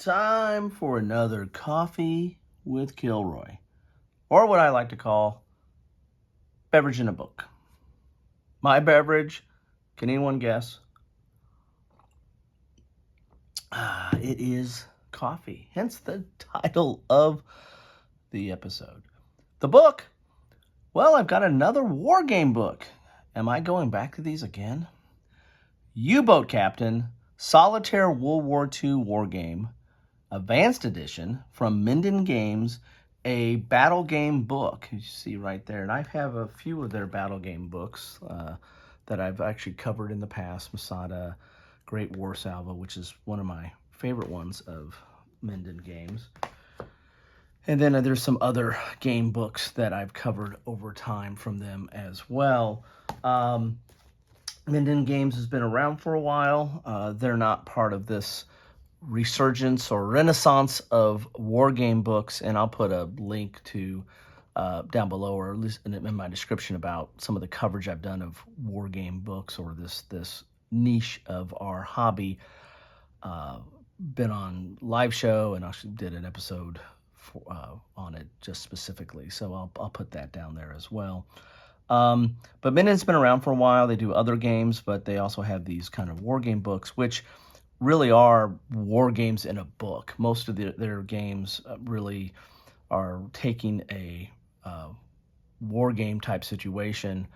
time for another Coffee with Kilroy, or what I like to call beverage in a book. My beverage, can anyone guess? It is coffee, hence the title of the episode. The book, well, I've got another war game book. Am I going back to these again? U-Boat Captain, Solitaire WW2 Wargame, Advanced Edition from Minden Games, a battle game book. You see right there. And I have a few of their battle game books that I've actually covered in the past. Masada, Great War Salvo, which is one of my favorite ones of Minden Games. And then there's some other game books that I've covered over time from them as well. Minden Games has been around for a while. They're not part of this resurgence or renaissance of war game books, and I'll put a link to down below, or at least in my description, about some of the coverage I've done of war game books, or this niche of our hobby. Been on live show and actually did an episode on it just specifically, so I'll put that down there as well. But Minden's been around for a while. They do other games, but they also have these kind of war game books, which really are war games in a book. Most of their games really are taking a war game type situation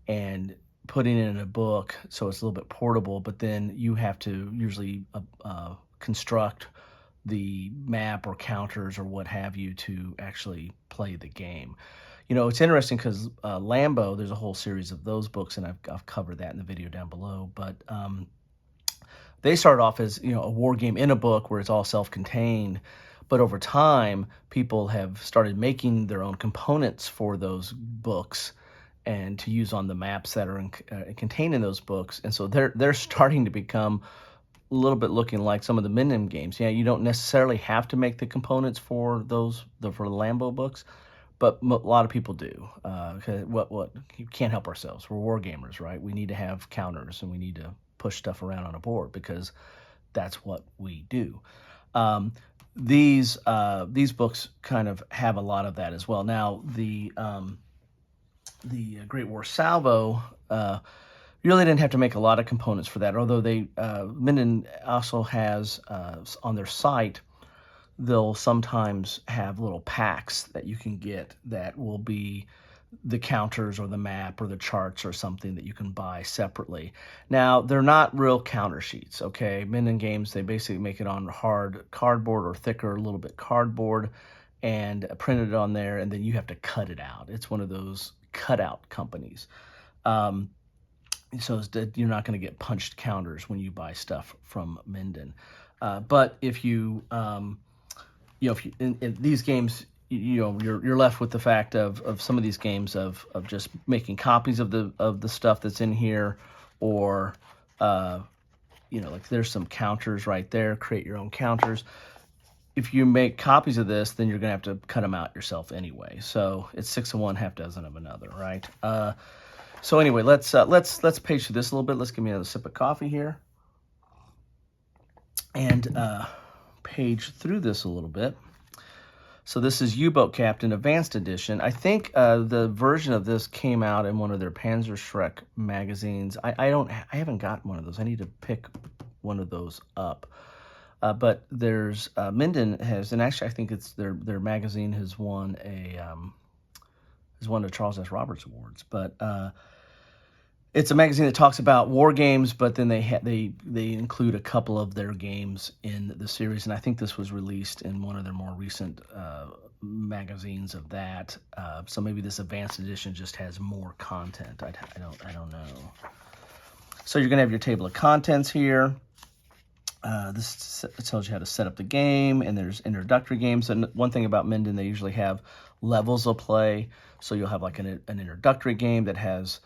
and putting it in a book, so it's a little bit portable, but then you have to usually construct the map or counters or what have you to actually play the game. You know, it's interesting because Lambo, there's a whole series of those books, and I've covered that in the video down below. But they started off as, you know, a war game in a book where it's all self-contained. But over time, people have started making their own components for those books and to use on the maps that are contained in those books. And so they're starting to become a little bit looking like some of the Minden games. Yeah, you don't necessarily have to make the components for the Lambo books, but a lot of people do. What you can't help ourselves. We're war gamers, right? We need to have counters and we need to push stuff around on a board because that's what we do. These books kind of have a lot of that as well. Now the Great War Salvo really didn't have to make a lot of components for that, although Minden also has on their site, they'll sometimes have little packs that you can get that will be the counters or the map or the charts or something that you can buy separately. Now, they're not real counter sheets, okay? Minden Games, they basically make it on hard cardboard or thicker, a little bit cardboard, and print it on there, and then you have to cut it out. It's one of those cutout companies. So you're not going to get punched counters when you buy stuff from Minden. But if you if you in these games, you're left with the fact of some of these games of just making copies of the stuff that's in here, or like there's some counters right there. Create your own counters. If you make copies of this, then you're gonna have to cut them out yourself anyway. So it's 6 of one, half dozen of another, right? So anyway, let's page through this a little bit. Let's give me another sip of coffee here, and page through this a little bit. So this is U-Boat Captain Advanced Edition. I think the version of this came out in one of their PANZERSCHRECK magazines. I haven't got one of those. I need to pick one of those up. But there's Minden has, and actually I think it's their magazine has won the Charles S. Roberts Awards. But it's a magazine that talks about war games, but then they include a couple of their games in the series, and I think this was released in one of their more recent magazines of that. So maybe this advanced edition just has more content. I don't know. So you're gonna have your table of contents here. This tells you how to set up the game, and there's introductory games. And one thing about Minden, they usually have levels of play. So you'll have like an introductory game that has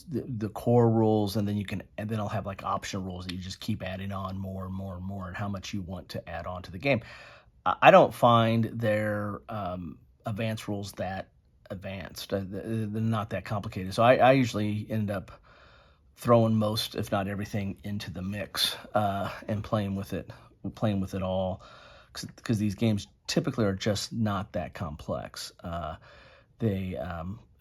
the core rules, and then I'll have like optional rules that you just keep adding on more and more and more, and how much you want to add on to the game. I don't find their advanced rules that advanced. They're not that complicated. So I usually end up throwing most, if not everything, into the mix and playing with it playing with it all, because these games typically are just not that complex.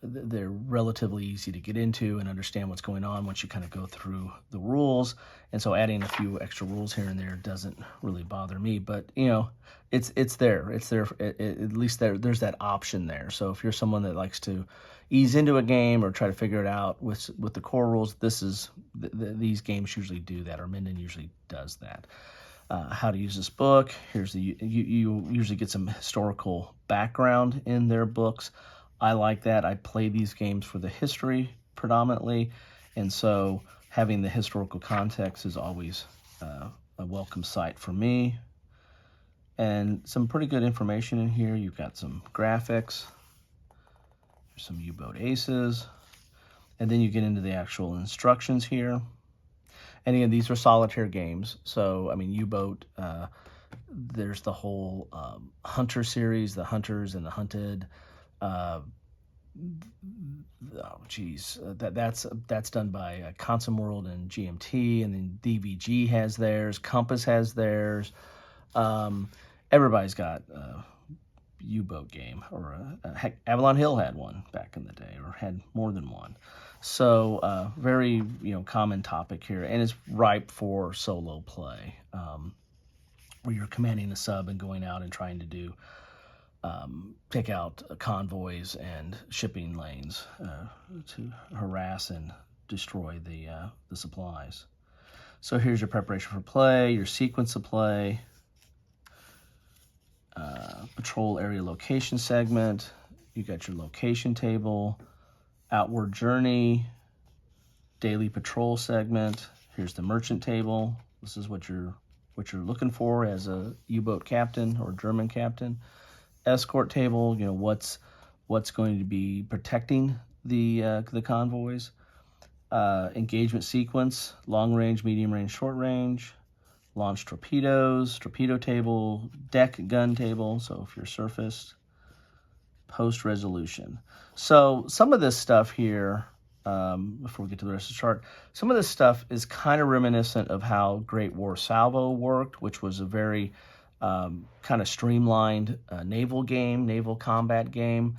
They're relatively easy to get into and understand what's going on once you kind of go through the rules. And so adding a few extra rules here and there doesn't really bother me. But it's there. It's there. At least there's that option there. So if you're someone that likes to ease into a game or try to figure it out with the core rules, these games usually do that, or Minden usually does that. How to use this book. Here's you usually get some historical background in their books. I like that. I play these games for the history predominantly, and so having the historical context is always a welcome sight for me. And some pretty good information in here. You've got some graphics, some U-Boat aces, and then you get into the actual instructions here. And again, these are solitaire games. So, I mean, U-Boat, there's the whole Hunter series, the Hunters and the Hunted. That's done by Consum World and GMT, and then DVG has theirs, Compass has theirs. Everybody's got a U-Boat game, or heck, Avalon Hill had one back in the day, or had more than one. So very common topic here, and it's ripe for solo play, where you're commanding a sub and going out and trying to do take out convoys and shipping lanes to harass and destroy the supplies. So here's your preparation for play, your sequence of play, patrol area location segment. You got your location table, outward journey, daily patrol segment. Here's the merchant table. This is what you're looking for as a U-boat captain or German captain. Escort table, what's going to be protecting the convoys. Engagement sequence, long range, medium range, short range. Launch torpedoes, torpedo table, deck gun table, so if you're surfaced. Post resolution. So some of this stuff here, before we get to the rest of the chart, some of this stuff is kind of reminiscent of how Great War Salvo worked, which was a very kind of streamlined naval combat game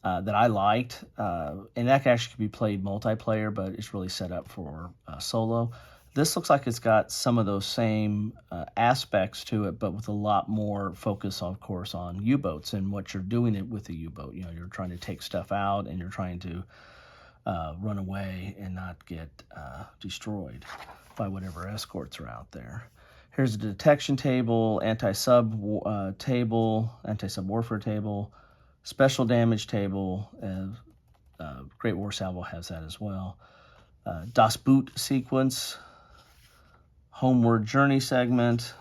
that I liked. And that actually could be played multiplayer, but it's really set up for solo. This looks like it's got some of those same aspects to it, but with a lot more focus, of course, on U-boats and what you're doing it with the U-boat. You're trying to take stuff out, and you're trying to run away and not get destroyed by whatever escorts are out there. Here's a detection table, anti-sub warfare table, special damage table. Great War Salvo has that as well. Das Boot sequence, homeward journey segment,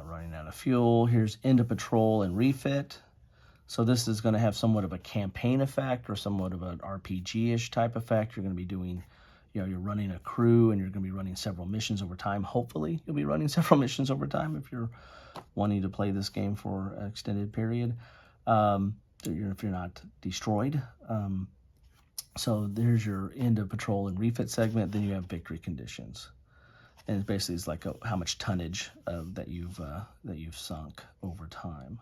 running out of fuel. Here's into patrol and refit. So this is going to have somewhat of a campaign effect or somewhat of an RPG-ish type effect. You're going to be doing, you're running a crew, and you're going to be running several missions over time. Hopefully you'll be running several missions over time if you're wanting to play this game for an extended period, if you're not destroyed. So there's your end of patrol and refit segment. Then you have victory conditions, and it basically is like how much tonnage that you've sunk over time.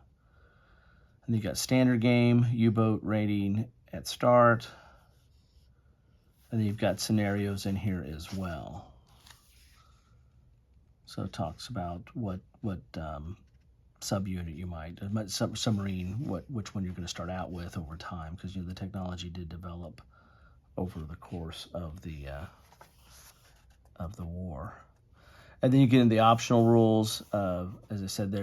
And you got standard game, U-boat rating at start, and then you've got scenarios in here as well. So it talks about what subunit you might, submarine, which one you're going to start out with over time, because the technology did develop over the course of the war. And then you get into the optional rules. As I said,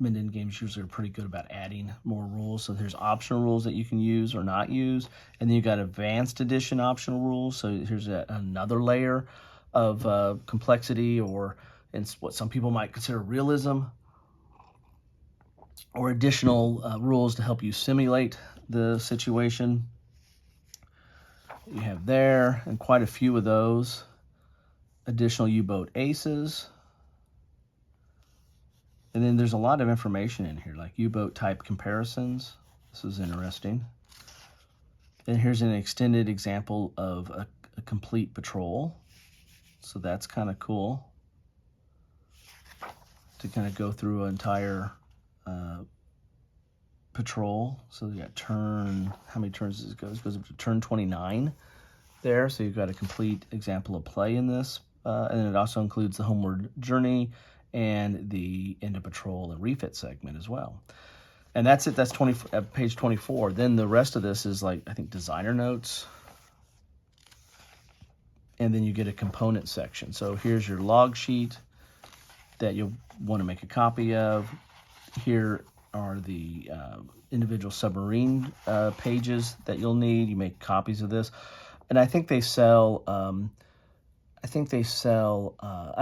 Minden games usually are pretty good about adding more rules. So there's optional rules that you can use or not use. And then you've got advanced edition optional rules. So here's another layer of complexity, or what some people might consider realism, or additional rules to help you simulate the situation. You have there, and quite a few of those. Additional U-boat aces. And then there's a lot of information in here, like U-boat type comparisons. This is interesting. And here's an extended example of a complete patrol. So that's kind of cool. to kind of go through an entire patrol. So you got turn, how many turns does it go? It goes up to turn 29 there. So you've got a complete example of play in this. And then it also includes the homeward journey and the end of patrol and refit segment as well. And that's it. That's page 24. Then the rest of this is like, I think, designer notes. And then you get a component section. So here's your log sheet that you'll want to make a copy of. Here are the individual submarine pages that you'll need. You make copies of this. And I think they sell, I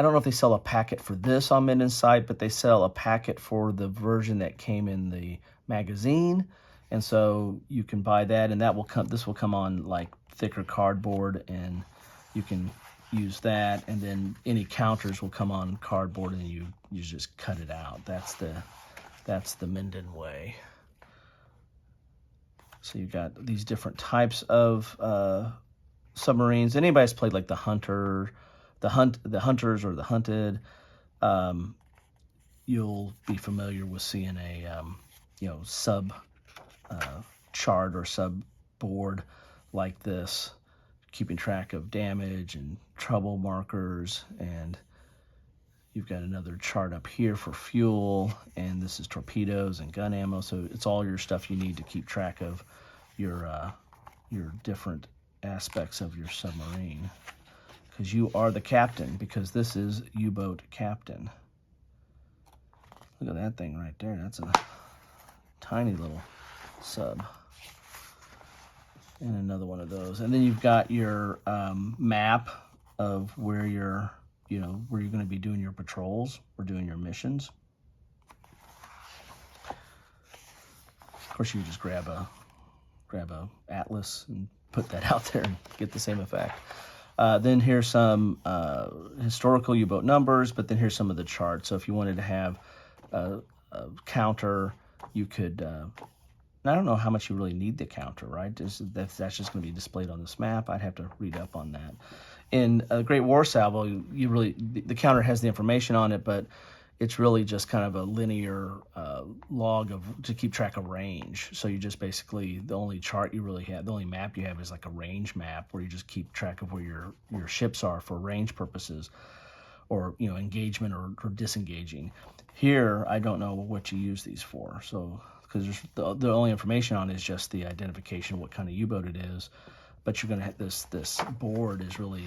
don't know if they sell a packet for this on Minden's site, but they sell a packet for the version that came in the magazine. And so you can buy that, and this will come on like thicker cardboard, and you can use that. And then any counters will come on cardboard, and you just cut it out. That's the Minden way. So you've got these different types of submarines. Anybody that's played like the Hunters or the Hunted, you'll be familiar with seeing a sub chart or sub board like this, keeping track of damage and trouble markers. And you've got another chart up here for fuel, and this is torpedoes and gun ammo. So it's all your stuff you need to keep track of your different aspects of your submarine, because you are the captain, because this is U-Boat Captain. Look at that thing right there. That's a tiny little sub. And another one of those. And then you've got your map of where you're going to be doing your patrols or doing your missions. Of course, you just grab a atlas and put that out there and get the same effect. Then here's some historical U-boat numbers, but then here's some of the charts. So if you wanted to have a counter, you could, I don't know how much you really need the counter, right? That's just going to be displayed on this map. I'd have to read up on that. In Great War Salvo, the counter has the information on it, but it's really just kind of a linear log to keep track of range. So you just basically, the only chart you really have, the only map you have is like a range map, where you just keep track of where your ships are for range purposes, or engagement or disengaging. Here, I don't know what you use these for. So because the only information on it is just the identification of what kind of U-boat it is. But you're going to have this board is really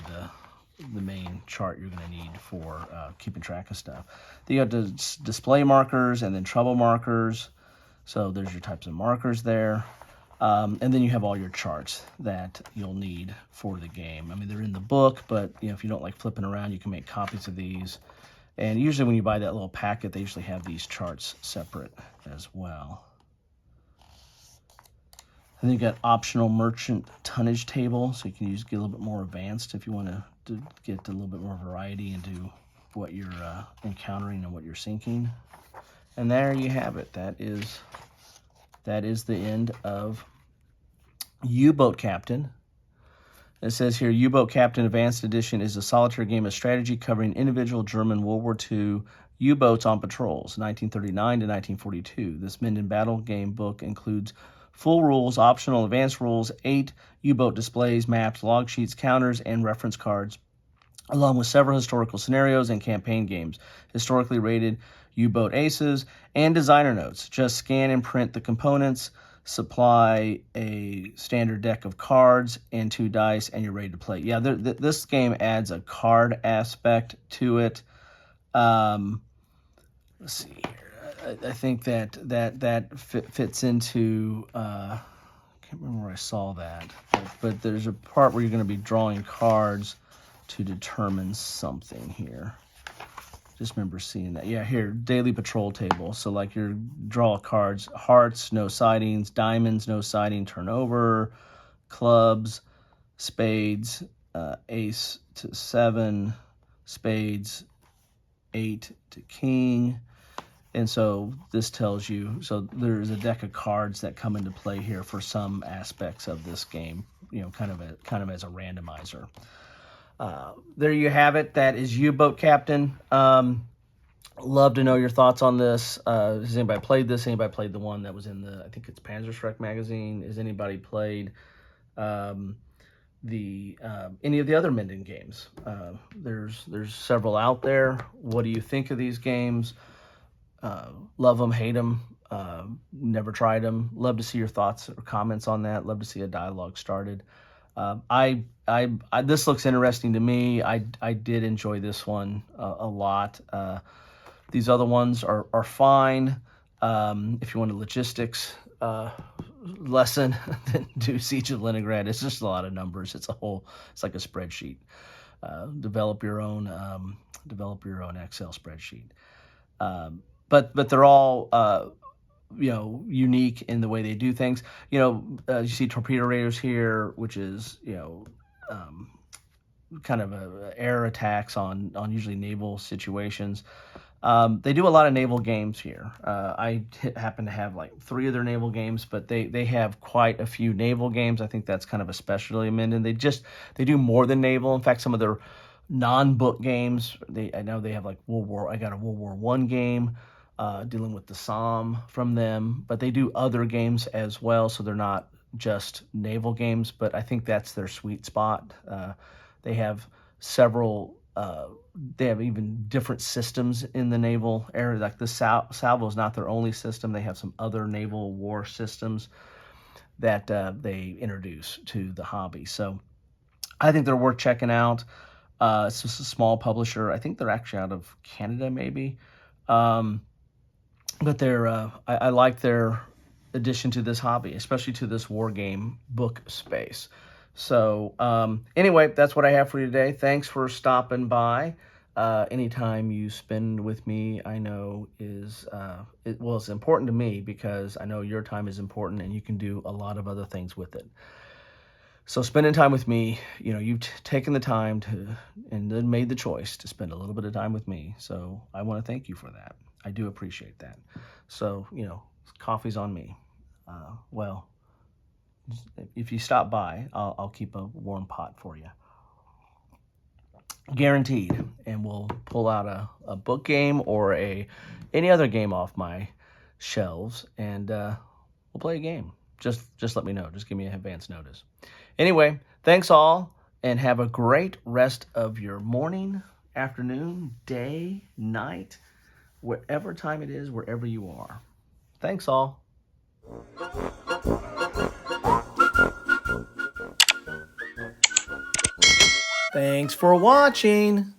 the main chart you're going to need for keeping track of stuff. Then you have the display markers and then trouble markers. So there's your types of markers there. And then you have all your charts that you'll need for the game. I mean, they're in the book, but if you don't like flipping around, you can make copies of these. And usually when you buy that little packet, they usually have these charts separate as well. And then you got optional merchant tonnage table, so you can get a little bit more advanced if you want to get a little bit more variety into what you're encountering and what you're sinking. And there you have it. That is the end of U-Boat Captain. It says here, U-Boat Captain Advanced Edition is a solitaire game of strategy covering individual German World War II U-boats on patrols, 1939 to 1942. This Minden battle game book includes full rules, optional advanced rules, 8 U-boat displays, maps, log sheets, counters, and reference cards, along with several historical scenarios and campaign games, historically rated U-boat aces, and designer notes. Just scan and print the components, supply a standard deck of cards and 2 dice, and you're ready to play. Yeah, this game adds a card aspect to it. Let's see here. I think that fits into, I can't remember where I saw that, but there's a part where you're going to be drawing cards to determine something here. Just remember seeing that. Yeah, here, daily patrol table. So like your draw cards, hearts, no sidings, diamonds, no siding, turnover, clubs, spades, ace to 7, spades, 8 to king. And so this tells you, so there's a deck of cards that come into play here for some aspects of this game, kind of as a randomizer. There you have it. That is U-Boat Captain. Love to know your thoughts on this. Has anybody played this? Anybody played the one that was in the, I think it's PANZERSCHRECK magazine? Has anybody played um, any of the other Minden games? There's several out there. What do you think of these games? Love them, hate them, never tried them. Love to see your thoughts or comments on that. Love to see a dialogue started. This looks interesting to me. I did enjoy this one a lot. These other ones are fine. If you want a logistics lesson, then do Siege of Leningrad. It's just a lot of numbers. It's like a spreadsheet. Develop your own Excel spreadsheet. But they're all unique in the way they do things. You see torpedo raiders here, which is kind of air attacks on usually naval situations. They do a lot of naval games here. I happen to have like 3 of their naval games, but they have quite a few naval games. I think that's kind of a specialty of Minden. They do more than naval. In fact, some of their non-book games, I know they have like I got a World War I game dealing with the Somme from them, but they do other games as well, so they're not just naval games, but I think that's their sweet spot. They have several they have even different systems in the naval area. Like the salvo is not their only system. They have some other naval war systems that they introduce to the hobby. So I think they're worth checking out. It's just a small publisher. I think they're actually out of Canada, maybe. But I like their addition to this hobby, especially to this war game book space. So anyway, that's what I have for you today. Thanks for stopping by. Anytime you spend with me, I know it's important to me because I know your time is important and you can do a lot of other things with it. So spending time with me, you've taken the time and then made the choice to spend a little bit of time with me. So I want to thank you for that. I do appreciate that. So, coffee's on me. Well, if you stop by, I'll keep a warm pot for you. Guaranteed. And we'll pull out a book game or any other game off my shelves, and we'll play a game. Just let me know. Just give me an advance notice. Anyway, thanks all, and have a great rest of your morning, afternoon, day, night, whatever time it is, wherever you are. Thanks all. Thanks for watching.